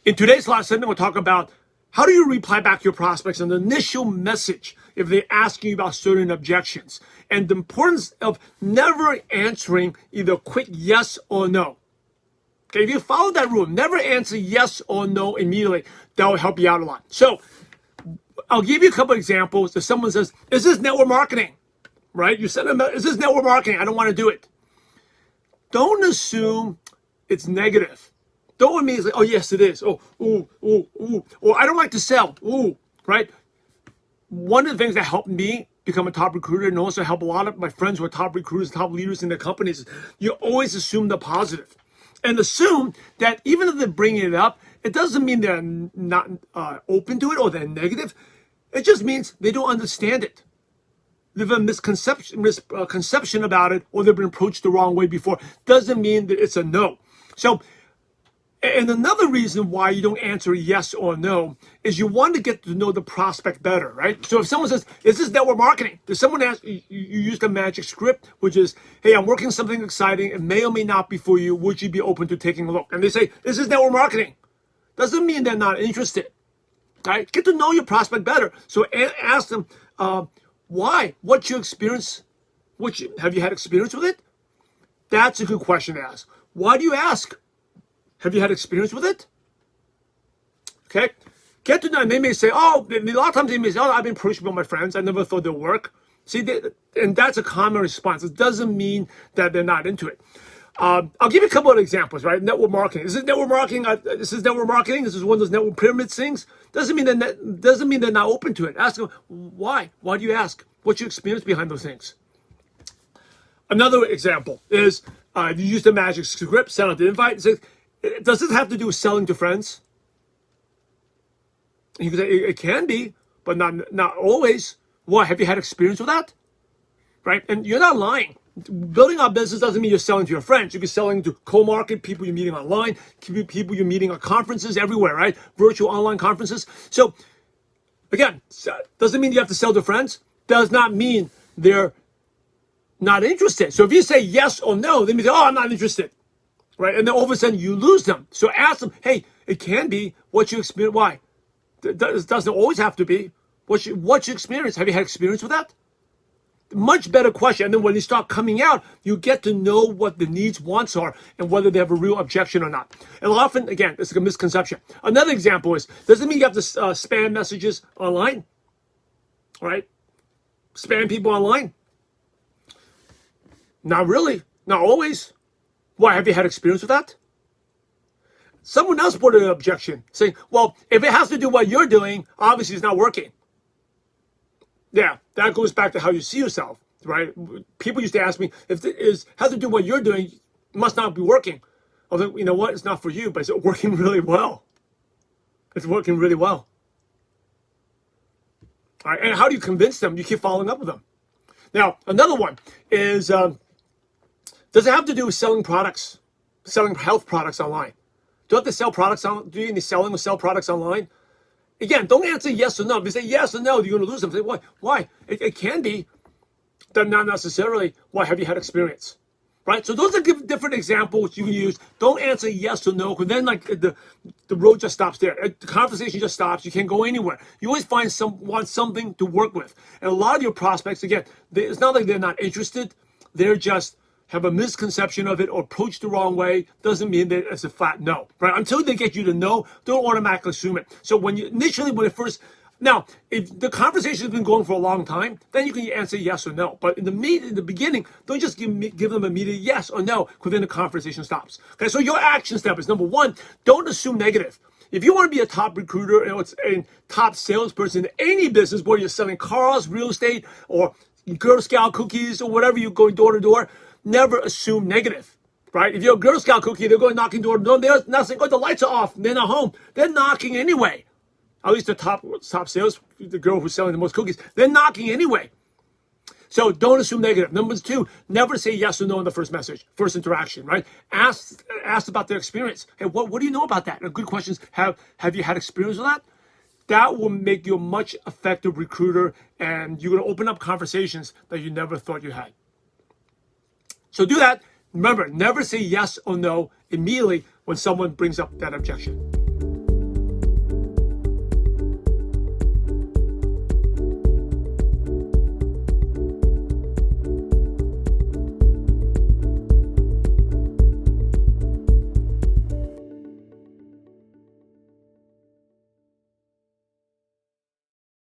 In today's lesson, we'll talk about how do you reply back to your prospects on the initial message if they're asking you about certain objections, and the importance of never answering either a quick yes or no. Okay, if you follow that rule, never answer yes or no immediately. That will help you out a lot. So I'll give you a couple examples. If someone says, is this network marketing? Right? You said, is this network marketing? I don't want to do it. Don't assume it's negative. Don't immediately, oh, yes, it is. Oh, ooh, ooh, ooh. Or I don't like to sell. Ooh, right? One of the things that helped me become a top recruiter and also help a lot of my friends who are top recruiters, top leaders in their companies is you always assume the positive. And assume that even if they're bringing it up, it doesn't mean they're not open to it or they're negative. It just means they don't understand it. They have a misconception about it, or they've been approached the wrong way before. Doesn't mean that it's a no. So, and another reason why you don't answer yes or no is you want to get to know the prospect better, right? So if someone says, is this network marketing? Does someone ask, you use the magic script, which is, hey, I'm working on something exciting. It may or may not be for you. Would you be open to taking a look? And they say, this is network marketing. Doesn't mean they're not interested, right? Get to know your prospect better. So ask them, why? What's your experience? Have you had experience with it? That's a good question to ask. Why do you ask? Have you had experience with it? Okay. Get to know, and they may say, oh, a lot of times they may say, oh, I've been approached by my friends. I never thought they'd work. See, and that's a common response. It doesn't mean that they're not into it. I'll give you a couple of examples, right? Network marketing. Is this network marketing? This is network marketing. This is one of those network pyramid things. Doesn't mean they're not open to it. Ask them, why? Why do you ask? What's your experience behind those things? Another example is you use the magic script, send out the invite. It says, does this have to do with selling to friends? And you can say, it can be, but not always. Why? Have you had experience with that? Right? And you're not lying. Building our business doesn't mean you're selling to your friends. You can be selling to co-market, people you're meeting online, people you're meeting at conferences everywhere, right? Virtual online conferences. So, again, doesn't mean you have to sell to friends. Does not mean they're not interested. So if you say yes or no, they may say, oh, I'm not interested. Right? And then all of a sudden you lose them. So ask them, hey, it can be. What's your experience? Why? It doesn't always have to be. What's your experience? Have you had experience with that? Much better question. And then when they start coming out, you get to know what the needs, wants are, and whether they have a real objection or not. And often, again, it's a misconception. Another example is, does it mean you have to spam messages online? Right? Spam people online? Not really. Not always. Why? Have you had experience with that? Someone else put an objection, saying, well, if it has to do with what you're doing, obviously it's not working. Yeah, that goes back to how you see yourself, right? People used to ask me, if it has to do with what you're doing, it must not be working. Although, you know what? It's not for you, but it's working really well. It's working really well. All right, and how do you convince them? You keep following up with them. Now, another one is, does it have to do with selling products, selling health products online? Do you have to sell products on? Do you need selling or sell products online? Again, don't answer yes or no. If you say yes or no, you're going to lose them. Say, why? Why? It can be, but not necessarily. Why? Have you had experience? Right? So those are different examples you can use. Don't answer yes or no, because then like the road just stops there. The conversation just stops. You can't go anywhere. You always want something to work with. And a lot of your prospects, again, it's not like they're not interested. They're just have a misconception of it or approach the wrong way. Doesn't mean that it's a flat no, right? Until they get you to know, don't automatically assume it. So when now, if the conversation has been going for a long time, then you can answer yes or no. But in the beginning, don't just give them immediate yes or no, because then the conversation stops. Okay, so your action step is number one, don't assume negative. If you want to be a top recruiter and a top salesperson in any business, whether you're selling cars, real estate, or Girl Scout cookies, or whatever, you're going door to door, never assume negative, right? If you're a Girl Scout cookie, they're going knocking door to door. They're not saying, oh, the lights are off. They're not home. They're knocking anyway. At least the top sales, the girl who's selling the most cookies, they're knocking anyway. So don't assume negative. Number two, never say yes or no in the first message, first interaction, right? Ask about their experience. Hey, what do you know about that? And good questions. Have you had experience with that? That will make you a much effective recruiter, and you're going to open up conversations that you never thought you had. So do that. Remember, never say yes or no immediately when someone brings up that objection.